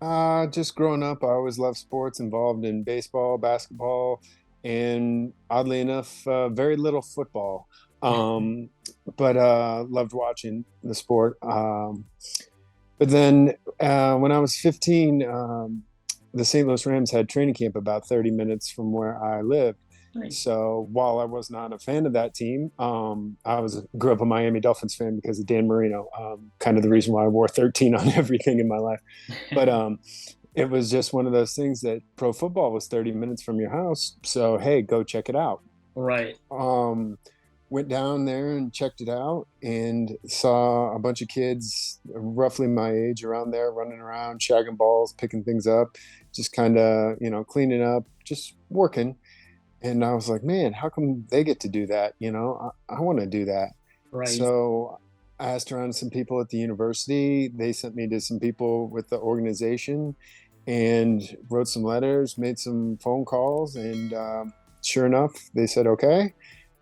Just growing up, I always loved sports, involved in baseball, basketball, and oddly enough, very little football. Um, but loved watching the sport. But then when I was 15, the St. Louis Rams had training camp about 30 minutes from where I lived. Nice. So while I was not a fan of that team, grew up a Miami Dolphins fan because of Dan Marino. Kind of the Right. reason why I wore 13 on everything in my life. But it was just one of those things that pro football was 30 minutes from your house. So, hey, go check it out. Right. Um, Went down there and checked it out and saw a bunch of kids roughly my age around there running around, shagging balls, picking things up, just kind of, cleaning up, just working. And I was like, man, how come they get to do that? I want to do that. Right. So I asked around some people at the university. They sent me to some people with the organization and wrote some letters, made some phone calls, and sure enough, they said okay.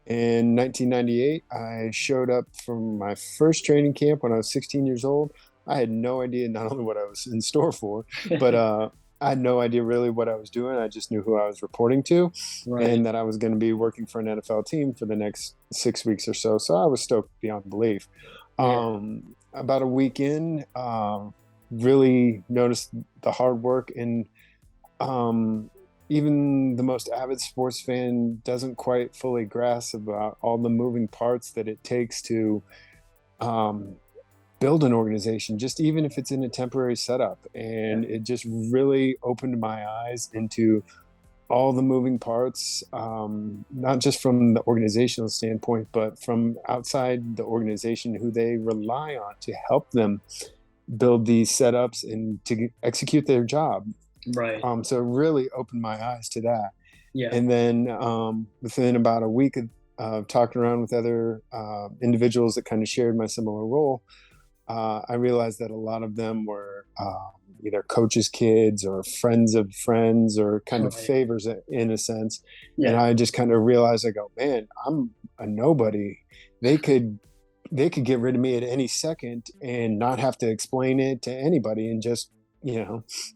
In 1998, I showed up from my first training camp when I was 16 years old. I had no idea not only what I was in store for, but I had no idea really what I was doing. I just knew who I was reporting to Right. and that I was going to be working for an NFL team for the next 6 weeks or so. So I was stoked beyond belief. Yeah. About a week in, really noticed the hard work and um, even the most avid sports fan doesn't quite fully grasp about all the moving parts that it takes to um, build an organization, just even if it's in a temporary setup. Yeah. And it just really opened my eyes into all the moving parts, not just from the organizational standpoint, but from outside the organization, who they rely on to help them build these setups and to execute their job. Right. So it really opened my eyes to that. Yeah. And then within about a week of talking around with other individuals that kind of shared my similar role, I realized that a lot of them were either coaches' kids or friends of friends or kind of Right. favors in a sense. And Yeah. I just kind of realized, I go, man, I'm a nobody. They could get rid of me at any second and not have to explain it to anybody and just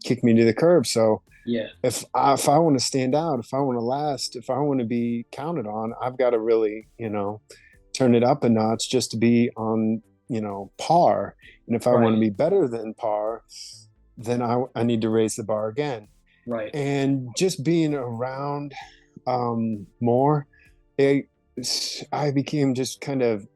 kick me to the curb. So Yeah. if I want to stand out, if I want to last, if I want to be counted on, I've got to really turn it up a notch just to be on par. And if I want to Right. be better than par, then I need to raise the bar again. Right. And just being around more, it, I became just kind of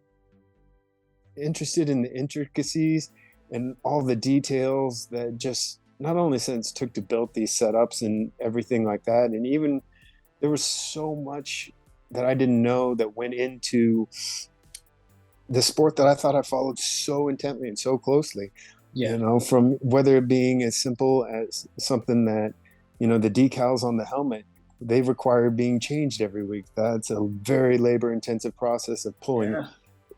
interested in the intricacies and all the details that just not only since took to build these setups and everything like that, and even there was so much that I didn't know that went into the sport that I thought I followed so intently and so closely. Yeah. From whether it being as simple as something that, the decals on the helmet, they require being changed every week. That's a very labor intensive process Yeah.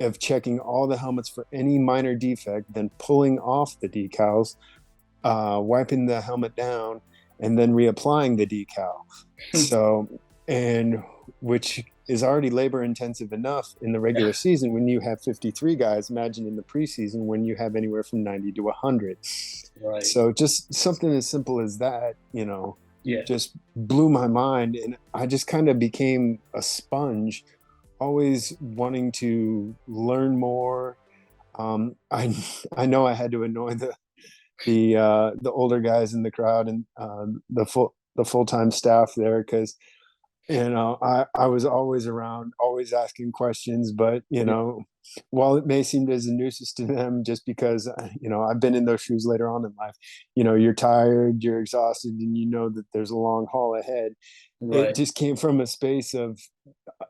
of checking all the helmets for any minor defect, then pulling off the decals, wiping the helmet down, and then reapplying the decal. So, and which is already labor intensive enough in the Yeah. regular season when you have 53 guys. Imagine in the preseason when you have anywhere from 90 to 100. Right. So, just something as simple as that, Yeah. just blew my mind. And I just kind of became a sponge, always wanting to learn more. I know I had to annoy the older guys in the crowd and the full time staff there because I was always around, always asking questions, but Yeah. while it may seem as a nuisance to them, just because I've been in those shoes later on in life, you're tired, you're exhausted, and you know that there's a long haul ahead. It Right. just came from a space of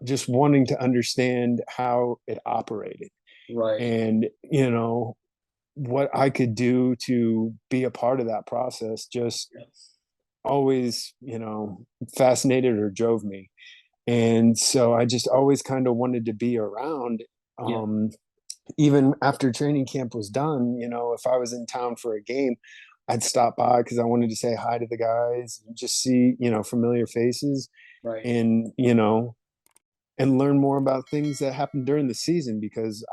just wanting to understand how it operated Right. and what I could do to be a part of that process just Yeah. always, fascinated or drove me. And so I just always kind of wanted to be around. Yeah. Um, Even after training camp was done, if I was in town for a game, I'd stop by because I wanted to say hi to the guys, and just see, familiar faces Right. and, and learn more about things that happened during the season because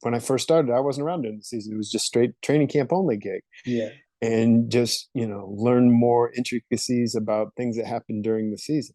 when I first started, I wasn't around during the season. It was just straight training camp only gig. Yeah. and just, learn more intricacies about things that happen during the season.